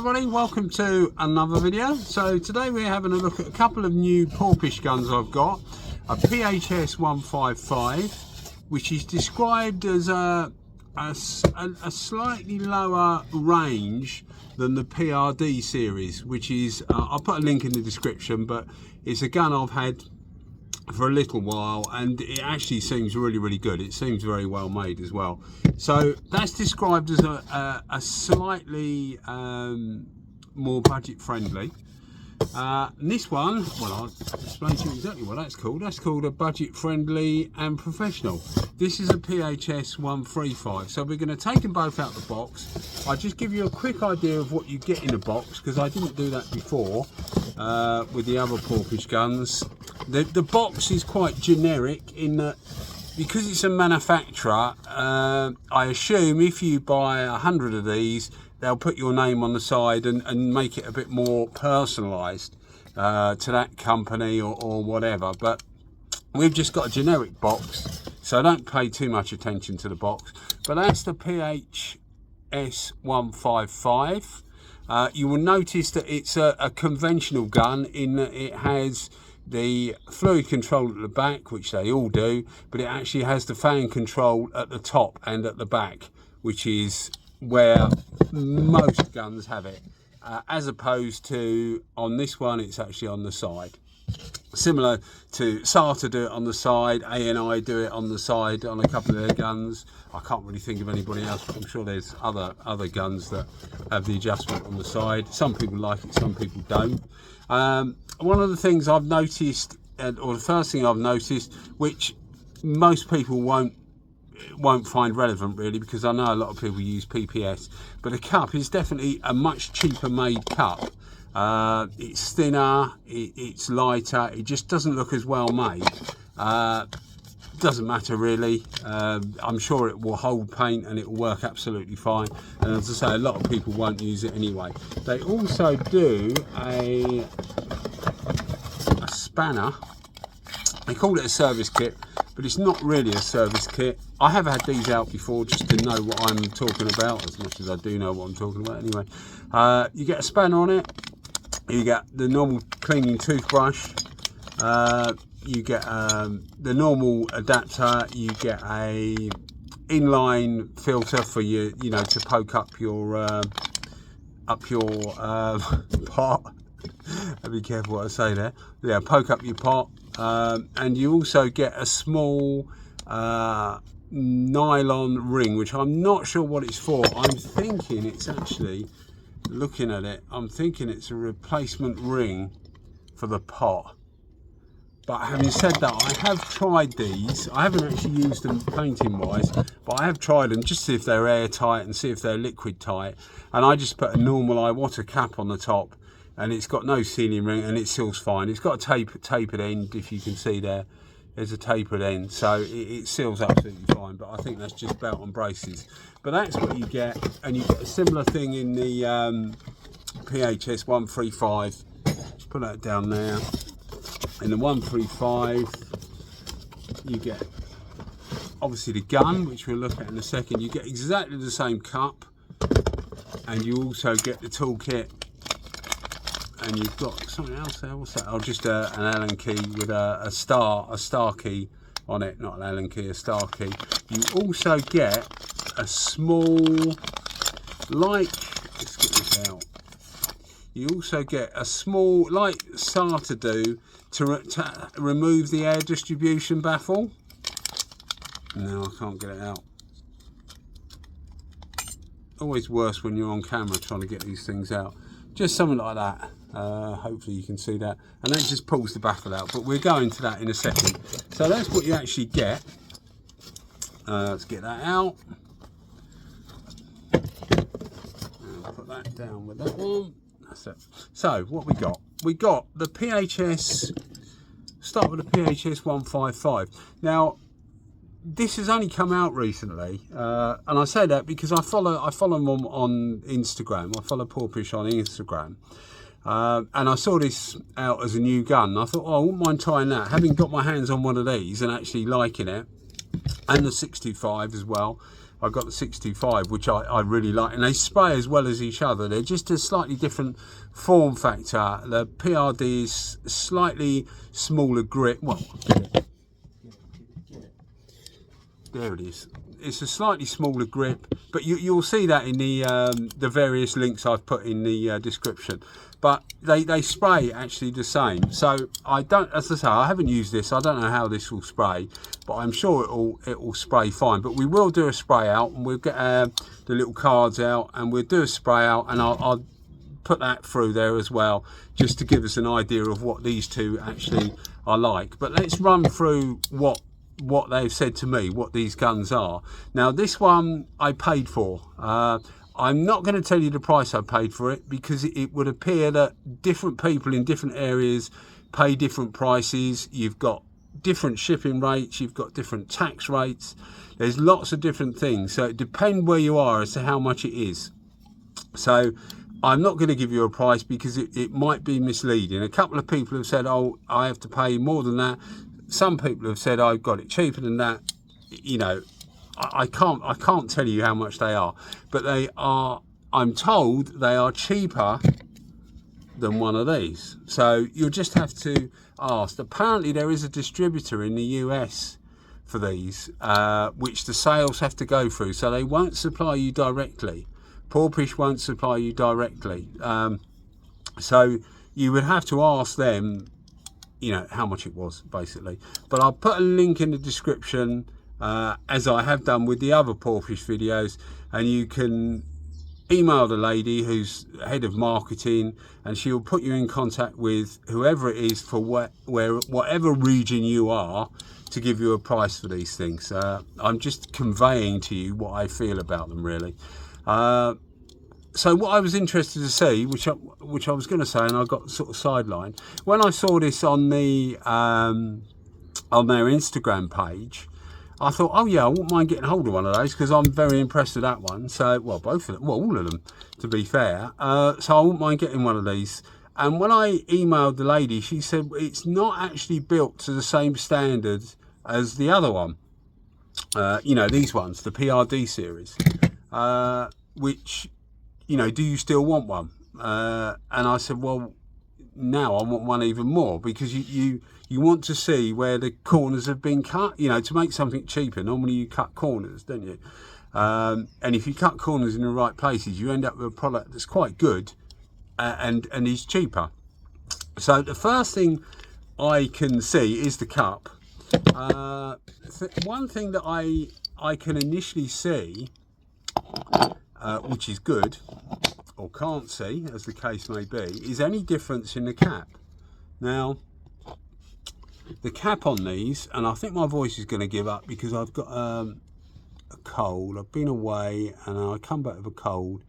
everybody, welcome to another video. So today we're having a look at a couple of new Porphis guns I've got. A PHS155, which is described as a slightly lower range than the PRD series, which is, I'll put a link in the description, but it's a gun I've had for a little while and it actually seems really good. It seems very well made as well. So that's described as a slightly more budget friendly. And this one, well, I'll explain to you exactly what that's called. That's called a budget friendly and professional. This is a PHS135. So we're going to take them both out of the box. I'll just give you a quick idea of what you get in a box, because I didn't do that before with the other Porphis guns. The box is quite generic in that, because it's a manufacturer, I assume if you buy 100 of these, they'll put your name on the side and make it a bit more personalised to that company or whatever. But we've just got a generic box, so don't pay too much attention to the box. But that's the PHS155. You will notice that it's a conventional gun in that it has the fluid control at the back, which they all do, but it actually has the fan control at the top and at the back, which is where most guns have it, as opposed to on this one it's actually on the side. Similar to SATA do it on the side, ANI do it on the side on a couple of their guns. I can't really think of anybody else, but I'm sure there's other guns that have the adjustment on the side. Some people like it, some people don't. One of the things I've noticed, or the first thing I've noticed, which most people won't find relevant really, because I know a lot of people use PPS, but a cup is definitely a much cheaper made cup. It's thinner, it's lighter, it just doesn't look as well made. Doesn't matter really. I'm sure it will hold paint and it will work absolutely fine, and as I say, a lot of people won't use it anyway. They also do a spanner. They call it a service kit, but it's not really a service kit. I have had these out before just to know what I'm talking about, as much as I do know what I'm talking about anyway. You get a spanner on it, you get the normal cleaning toothbrush, you get the normal adapter, you get a inline filter for you know, to poke up your pot. Be careful what I say there. Yeah, poke up your pot. And you also get a small nylon ring, which I'm not sure what it's for. I'm thinking it's actually, looking at it, I'm thinking it's a replacement ring for the pot. But having said that, I have tried these. I haven't actually used them painting wise, but I have tried them just to see if they're airtight and see if they're liquid tight. And I just put a normal water cap on the top, and it's got no sealing ring and it seals fine. It's got a tapered end, if you can see there. There's a tapered end, so it seals absolutely fine, but I think that's just belt and braces. But that's what you get, and you get a similar thing in the PHS135. Just put that down there. In the 135, you get obviously the gun, which we'll look at in a second. You get exactly the same cup, and you also get the toolkit. And you've got something else there. What's that? Oh, just an Allen key with a star key on it. Not an Allen key, a star key. You also get a small, let's get this out. You also get a small, like SATA do, to remove the air distribution baffle. No, I can't get it out. Always worse when you're on camera trying to get these things out. Just something like that. Hopefully you can see that, and that just pulls the baffle out, but we'll go into that in a second. So that's what you actually get. Let's get that out. Put that down with that one. That's it. So what we got the PHS. Start with the PHS155. Now this has only come out recently, and I say that because I follow them on Instagram. I follow Porphis on Instagram. And I saw this out as a new gun. I thought, oh, I wouldn't mind trying that. Having got my hands on one of these and actually liking it, and the 625 as well, I got the 625, which I really like, and they spray as well as each other. They're just a slightly different form factor. The PRD is slightly smaller grip. Well, there it is. It's a slightly smaller grip, but you'll see that in the various links I've put in the description. But they spray actually the same. So I don't, as I say, I haven't used this. I don't know how this will spray, but I'm sure it will spray fine. But we will do a spray out, and we'll get the little cards out, and we'll do a spray out, and I'll put that through there as well, just to give us an idea of what these two actually are like. But let's run through what they've said to me, what these guns are. Now this one I paid for. I'm not going to tell you the price I paid for it, because it would appear that different people in different areas pay different prices. You've got different shipping rates, you've got different tax rates, there's lots of different things, so it depends where you are as to how much it is. So I'm not going to give you a price, because it might be misleading. A couple of people have said, oh, I have to pay more than that. Some people have said I've got it cheaper than that. You know, I can't tell you how much they are, but they are, I'm told they are cheaper than one of these. So you'll just have to ask. Apparently there is a distributor in the US for these, which the sales have to go through, so they won't supply you directly. Porphis won't supply you directly, so you would have to ask them, you know, how much it was, basically. But I'll put a link in the description, as I have done with the other Porphis videos, and you can email the lady who's head of marketing, and she'll put you in contact with whoever it is for whatever region you are, to give you a price for these things. I'm just conveying to you what I feel about them, really. So what I was interested to see, which I was going to say, and I got sort of sidelined, when I saw this on the on their Instagram page, I thought, oh yeah, I wouldn't mind getting hold of one of those, because I'm very impressed with that one. So, well, both of them, well, all of them, to be fair. So I wouldn't mind getting one of these. And when I emailed the lady, she said it's not actually built to the same standards as the other one. You know, these ones, the PRD series, which, you know, do you still want one? And I said, well, now I want one even more, because you want to see where the corners have been cut. You know, to make something cheaper, normally you cut corners, don't you? And if you cut corners in the right places, you end up with a product that's quite good, and is cheaper. So the first thing I can see is the cup. One thing that I can initially see, which is good, or can't see, as the case may be, is any difference in the cap. Now, the cap on these, and I think my voice is going to give up because I've got a cold. I've been away and I come back with a cold.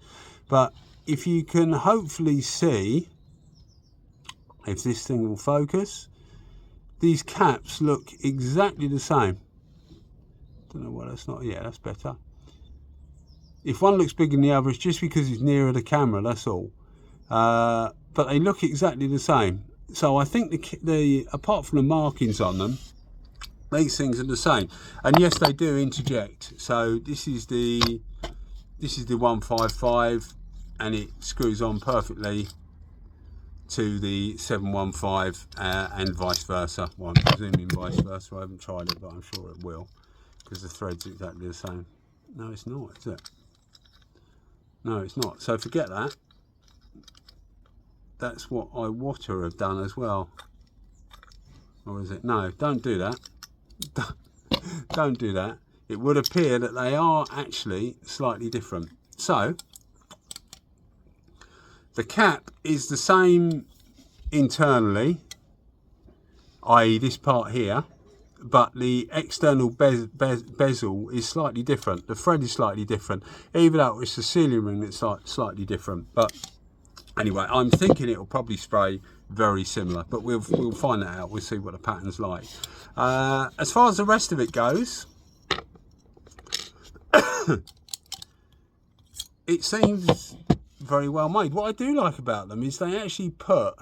But if you can hopefully see, if this thing will focus, these caps look exactly the same. Don't know why that's not, yeah, that's better. If one looks bigger than the other, it's just because it's nearer the camera, that's all. But they look exactly the same. So I think the apart from the markings on them, these things are the same. And yes, they do interject. So this is the 155, and it screws on perfectly to the 715, and vice versa. Well, I'm presuming vice versa. I haven't tried it, but I'm sure it will, because the thread's exactly the same. No, it's not, is it? No, it's not. So forget that. That's what I water have done as well. Or is it? No, don't do that. Don't do that. It would appear that they are actually slightly different. So the cap is the same internally, i.e. this part here, but the external bezel is slightly different. The thread is slightly different, even though it's the sealing ring that's slightly different. But anyway, I'm thinking it'll probably spray very similar, but we'll find that out. We'll see what the pattern's like. As far as the rest of it goes, it seems very well made. What I do like about them is they actually put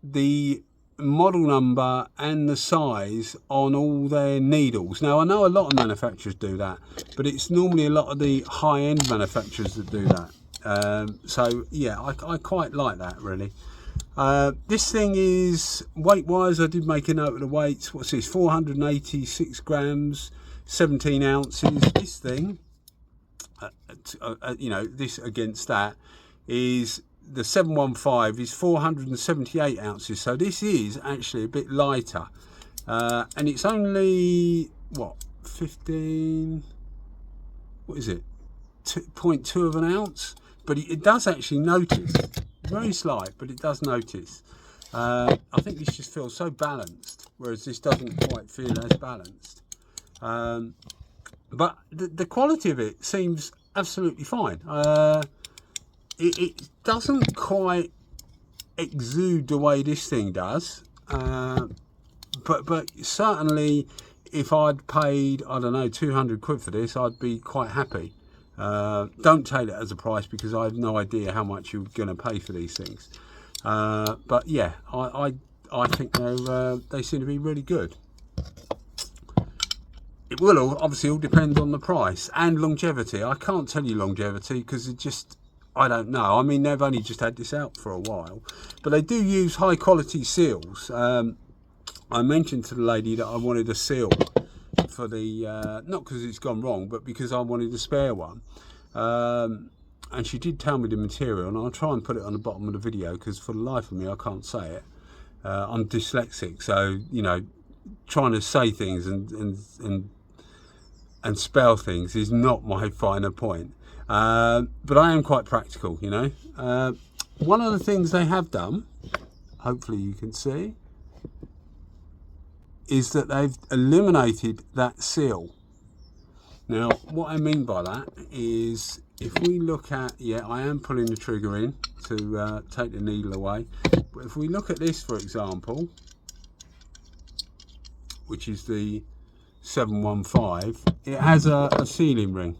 the model number and the size on all their needles. Now I know a lot of manufacturers do that, but it's normally a lot of the high-end manufacturers that do that. So yeah, I quite like that really. This thing is, weight wise, I did make a note of the weights. What's this? 486 grams, 17 ounces. This thing, you know, this against that is the 715 is 478 ounces. So this is actually a bit lighter, and it's only what 15. What is it? 0.2 of an ounce. But it does actually notice. Very slight, but it does notice. I think this just feels so balanced, whereas this doesn't quite feel as balanced. But the quality of it seems absolutely fine. It doesn't quite exude the way this thing does, but certainly if I'd paid, I don't know, 200 quid for this, I'd be quite happy. Don't take it as a price, because I have no idea how much you're going to pay for these things. But yeah, I think they seem to be really good. It will obviously all depend on the price and longevity. I can't tell you longevity because it just, I don't know. I mean, they've only just had this out for a while, but they do use high quality seals. I mentioned to the lady that I wanted a seal for the not because it's gone wrong, but because I wanted a spare one, and she did tell me the material, and I'll try and put it on the bottom of the video because for the life of me I can't say it. I'm dyslexic, so you know, trying to say things and spell things is not my finer point, but I am quite practical, you know. One of the things they have done, hopefully you can see, is that they've eliminated that seal. Now what I mean by that is, if we look at, yeah, I am pulling the trigger in to take the needle away, but if we look at this, for example, which is the 715, it has a sealing ring,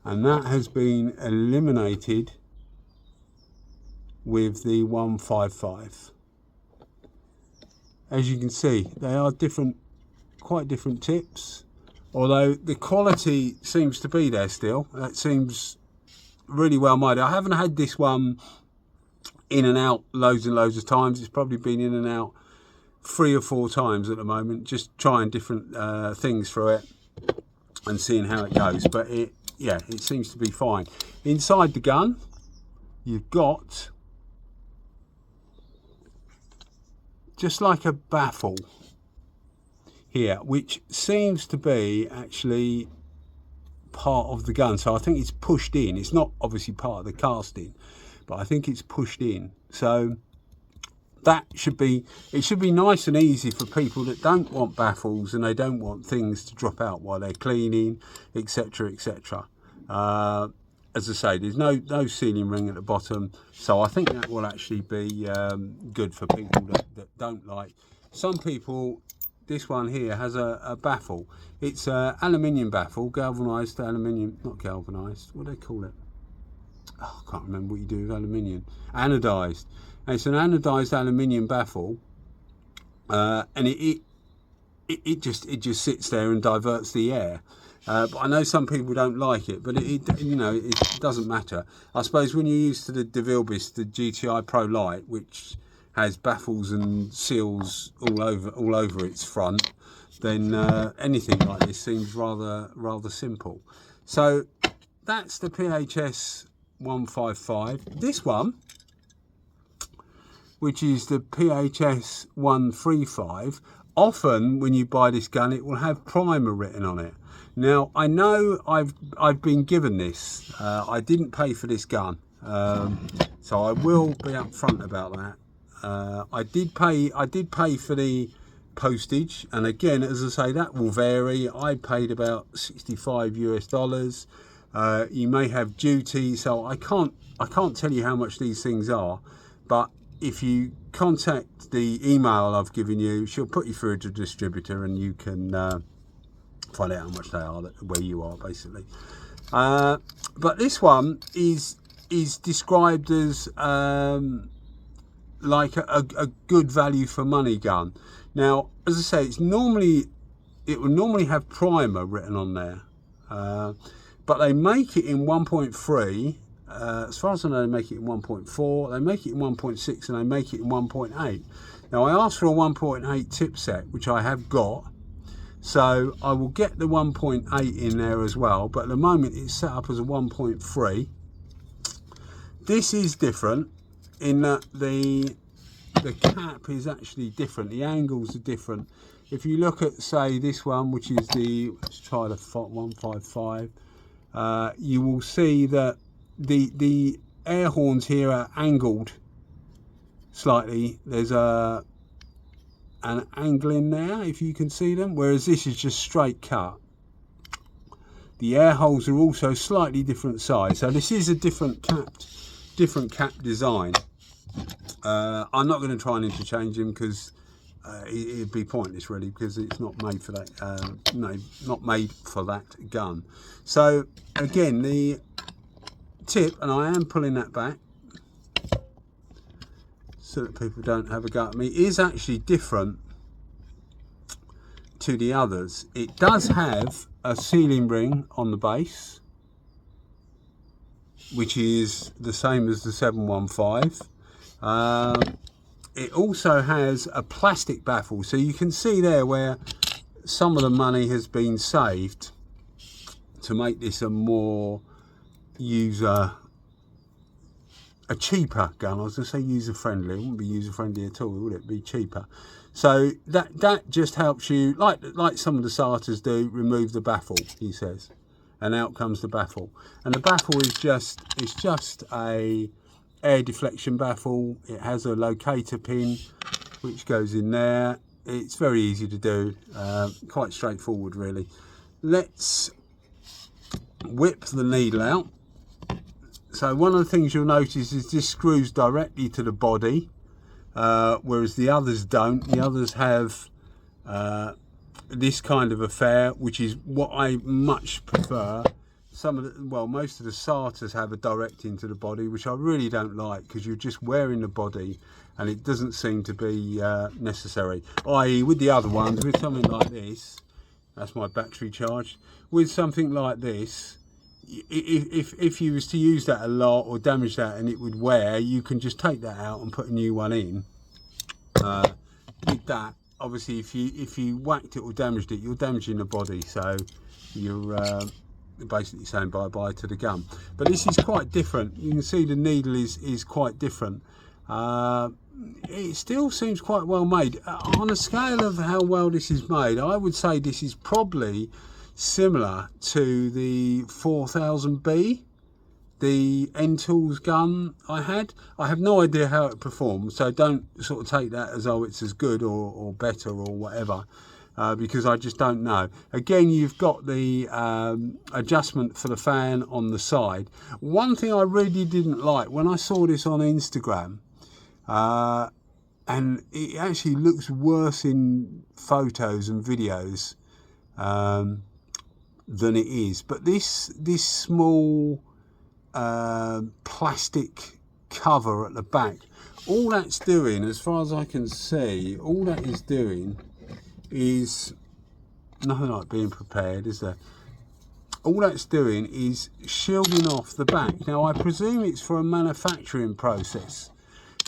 and that has been eliminated with the 155. As you can see, they are different, quite different tips, although the quality seems to be there still. That seems really well made. I haven't had this one in and out loads and loads of times. It's probably been in and out 3 or 4 times at the moment, just trying different things through it and seeing how it goes. But it seems to be fine. Inside the gun, you've got just like a baffle here, which seems to be actually part of the gun. So I think it's pushed in. It's not obviously part of the casting, but I think it's pushed in. So that should be, it should be nice and easy for people that don't want baffles and they don't want things to drop out while they're cleaning, etc, etc. As I say, there's no sealing ring at the bottom, so I think that will actually be good for people that don't like. Some people, this one here has a baffle. It's an aluminium baffle, galvanised aluminium, not galvanised, what do they call it? Oh, I can't remember what you do with aluminium. Anodised. And it's an anodised aluminium baffle, and it just sits there and diverts the air. But I know some people don't like it, but you know, it doesn't matter. I suppose when you're used to the DeVilbiss, the GTI Pro Light, which has baffles and seals all over its front, then anything like this seems rather simple. So that's the PHS155. This one, which is the PHS135, often when you buy this gun, it will have primer written on it. Now I know I've been given this. I didn't pay for this gun, so I will be upfront about that. I did pay for the postage, and again, as I say, that will vary. I paid about $65 US. You may have duty, so I can't tell you how much these things are, but if you contact the email I've given you, she'll put you through to a distributor and you can find out how much they are where you are, basically. But this one is described as like a good value for money gun. Now, as I say, it will normally have primer written on there, but they make it in 1.3. As far as I know, they make it in 1.4, they make it in 1.6, and they make it in 1.8. Now, I asked for a 1.8 tip set, which I have got, so I will get the 1.8 in there as well, but at the moment it's set up as a 1.3. This is different in that the cap is actually different, the angles are different. If you look at, say, this one, which is the, let's try the 155, you will see that the air horns here are angled slightly. There's an angle in there, if you can see them, whereas this is just straight cut. The air holes are also slightly different size, so this is a different cap design. I'm not going to try and interchange them because it'd be pointless really, because it's not made for that. No, not made for that gun. So again, the tip, and I am pulling that back so that people don't have a go at me, is actually different to the others. It does have a sealing ring on the base, which is the same as the 715. It also has a plastic baffle, so you can see there where some of the money has been saved to make this a more a cheaper gun. I was going to say user friendly. It wouldn't be user friendly at all, would it? Be cheaper. So that just helps you, like some of the SATAs do, remove the baffle, he says, and out comes the baffle. And the baffle is just a air deflection baffle. It has a locator pin which goes in there. It's very easy to do, quite straightforward really. Let's whip the needle out. So one of the things you'll notice is this screws directly to the body, whereas the others don't. The others have this kind of affair, which is what I much prefer. Most of the SATAs have a direct into the body, which I really don't like, because you're just wearing the body and it doesn't seem to be necessary. I.e. with the other ones, with something like this, that's my battery charged, with something like this, if you was to use that a lot or damage that and it would wear, you can just take that out and put a new one in. With that, obviously if you whacked it or damaged it, you're damaging the body, so you're basically saying bye bye to the gun. But this is quite different. You can see the needle is quite different. It still seems quite well made. On a scale of how well this is made, I would say this is probably similar to the 4000B, the N-Tools gun I had. I have no idea how it performs, so don't sort of take that as, oh, it's as good or better or whatever, because I just don't know. Again, you've got the adjustment for the fan on the side. One thing I really didn't like when I saw this on Instagram, and it actually looks worse in photos and videos than it is, but this small plastic cover at the back, all that's doing, as far as I can see, all that is doing is nothing like being prepared, is there? All that's doing is shielding off the back. Now I presume it's for a manufacturing process,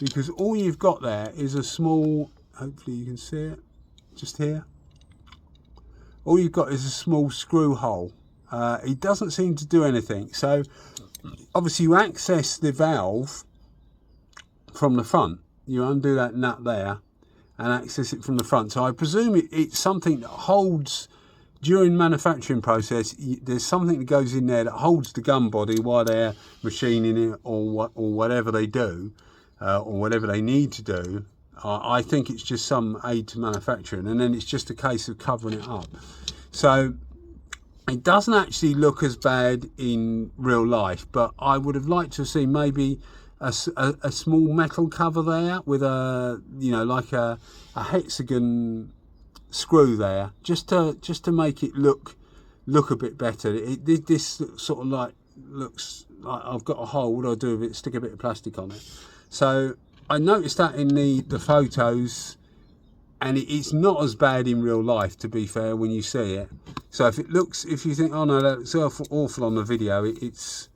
because all you've got there is a small, hopefully you can see it just here, all you've got is a small screw hole. It doesn't seem to do anything. So obviously you access the valve from the front. You undo that nut there and access it from the front. So I presume it's something that holds, during manufacturing process, there's something that goes in there that holds the gun body while they're machining it or whatever they do, or whatever they need to do. I think it's just some aid to manufacturing, and then it's just a case of covering it up. So it doesn't actually look as bad in real life, but I would have liked to see maybe a small metal cover there with a, you know, like a hexagon screw there, just to make it look a bit better. This sort of like looks like I've got a hole. What do I do with it? Stick a bit of plastic on it. So I noticed that in the photos, and it's not as bad in real life, to be fair, when you see it. So if you think, oh no, that looks awful on the video, it's,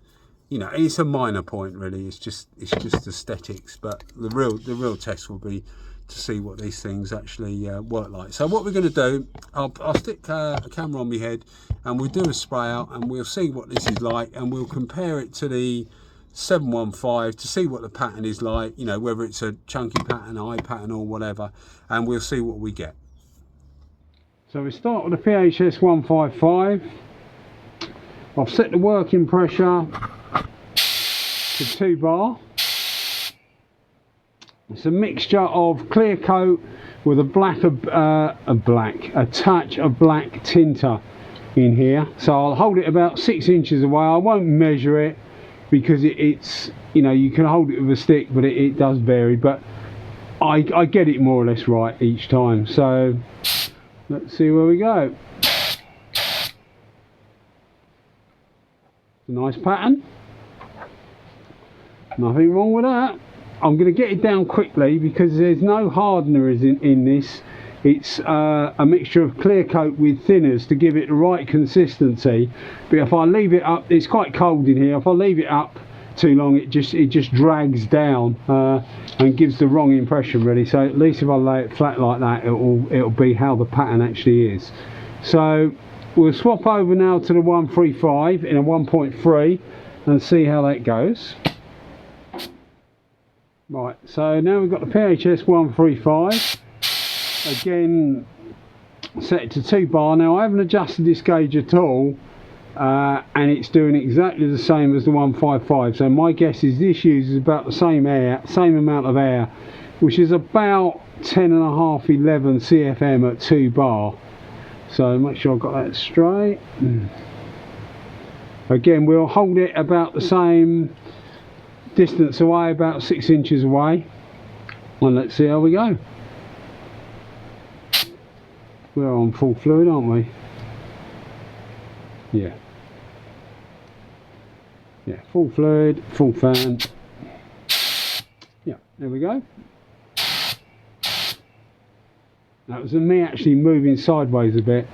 you know, it's a minor point really. It's just aesthetics, but the real test will be to see what these things actually work like. So what we're going to do, I'll stick a camera on my head, and we'll do a spray out, and we'll see what this is like, and we'll compare it to the 715 to see what the pattern is like, you know, whether it's a chunky pattern, high pattern or whatever, and we'll see what we get. So we start with the PHS155. I've set the working pressure to 2 bar. It's a mixture of clear coat with a touch of black tinter in here. So I'll hold it about 6 inches away. I won't measure it because it's, you know, you can hold it with a stick, but it does vary, but I get it more or less right each time. So let's see where we go. It's a nice pattern, nothing wrong with that. I'm going to get it down quickly because there's no hardeners in this. It's a mixture of clear coat with thinners to give it the right consistency. But if I leave it up, it's quite cold in here. If I leave it up too long, it just drags down and gives the wrong impression really. So at least if I lay it flat like that, it'll be how the pattern actually is. So we'll swap over now to the 135 in a 1.3 and see how that goes. Right, so now we've got the PHS135. Again, set it to 2 bar. Now I haven't adjusted this gauge at all, and it's doing exactly the same as the 155. So my guess is this uses about the same amount of air, which is about 10.5, 11 CFM at 2 bar. So make sure I've got that straight. Again, we'll hold it about the same distance away, about 6 inches away, and let's see how we go. We're on full fluid, aren't we? Yeah, full fluid, full fan. Yeah, there we go. That was me actually moving sideways a bit,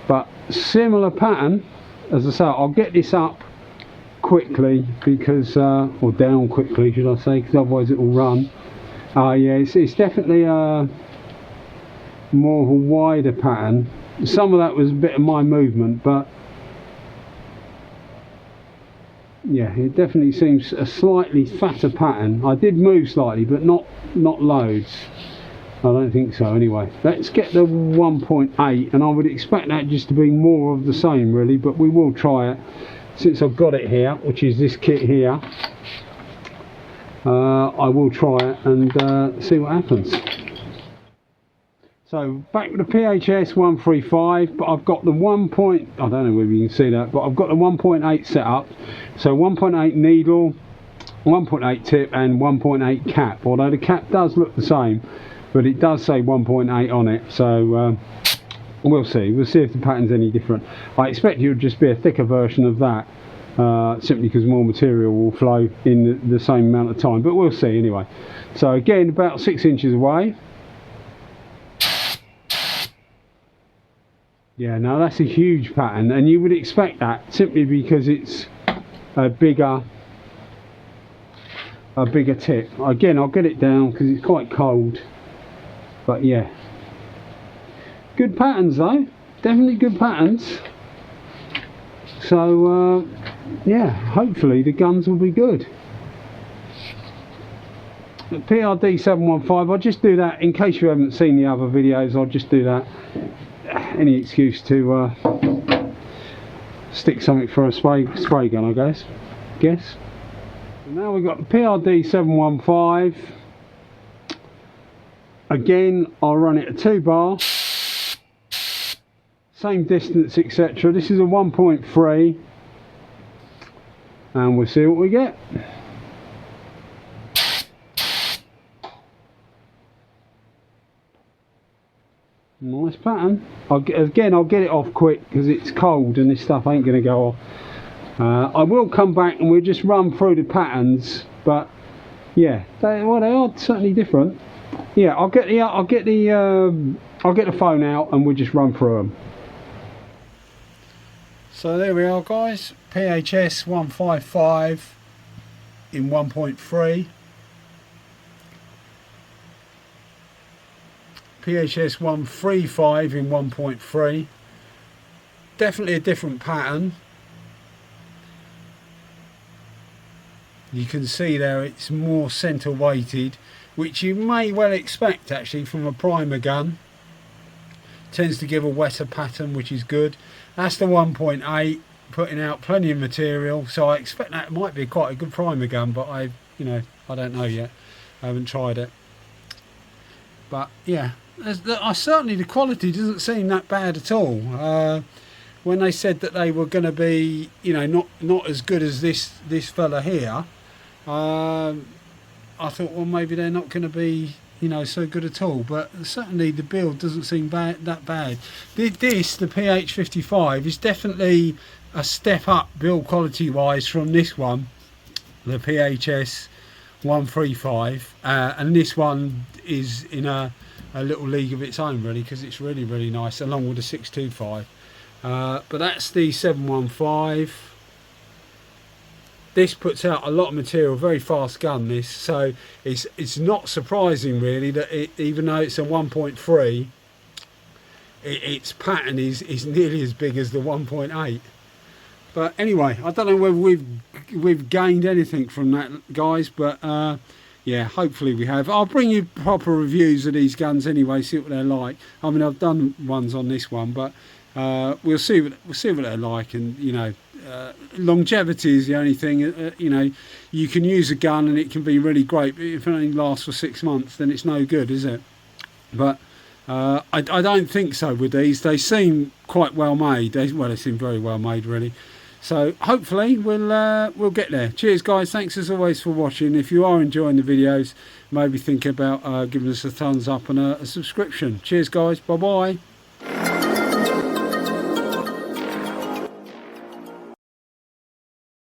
but similar pattern. As I say, I'll get this up quickly because or down quickly should I say, because otherwise it will run. Yeah, it's definitely more of a wider pattern. Some of that was a bit of my movement, but yeah, it definitely seems a slightly fatter pattern. I did move slightly, but not loads. I don't think so anyway. Let's get the 1.8, and I would expect that just to be more of the same really, but we will try it since I've got it here, which is this kit here. I will try it and see what happens. So back with the PHS135, but I've got the I don't know whether you can see that, but I've got the 1.8 set up. So 1.8 needle, 1.8 tip and 1.8 cap, although the cap does look the same, but it does say 1.8 on it. So we'll see if the pattern's any different. I expect it would just be a thicker version of that, simply because more material will flow in the same amount of time, but we'll see anyway. So again, about 6 inches away. Yeah, now that's a huge pattern, and you would expect that simply because it's a bigger tip. Again, I'll get it down because it's quite cold, but yeah, good patterns though, definitely good patterns. So yeah, hopefully the guns will be good. The PRD715, I'll just do that in case you haven't seen the other videos. I'll just do that. Any excuse to stick something for a spray gun, I guess. So now we've got the PRD715. Again, I'll run it at 2 bar, same distance, etc. This is a 1.3, and we'll see what we get. Nice pattern. I'll get it off quick because it's cold and this stuff ain't going to go off. I will come back and we'll just run through the patterns, but Yeah, well, they are certainly different. Yeah, I'll get the phone out and we'll just run through them. So there we are, guys. PHS155 in 1.3. PHS135 in 1.3. Definitely a different pattern. You can see there it's more centre weighted, which you may well expect actually from a primer gun. Tends to give a wetter pattern, which is good. That's the 1.8, putting out plenty of material, so I expect that might be quite a good primer gun, but I don't know yet. I haven't tried it. But yeah, certainly the quality doesn't seem that bad at all. When they said that they were going to be, not as good as this fella here, I thought, well, maybe they're not going to be, so good at all. But certainly the build doesn't seem that bad. The PH55 is definitely a step up build quality wise from this one, the PHS135, and this one is in a little league of its own, really, because it's really, really nice, along with the 625. But that's the 715. This puts out a lot of material, very fast gun this, so it's not surprising really that even though it's a 1.3, its pattern is nearly as big as the 1.8. But anyway, I don't know whether we've gained anything from that, guys, but yeah, hopefully we have. I'll bring you proper reviews of these guns anyway, see what they're like. I mean, I've done ones on this one, but we'll see what they're like. And longevity is the only thing. You can use a gun and it can be really great, but if it only lasts for 6 months, then it's no good, is it? But I don't think so with these. They seem quite well made. They seem very well made, really. So hopefully we'll get there. Cheers, guys. Thanks as always for watching. If you are enjoying the videos, maybe think about giving us a thumbs up and a subscription. Cheers, guys. Bye bye.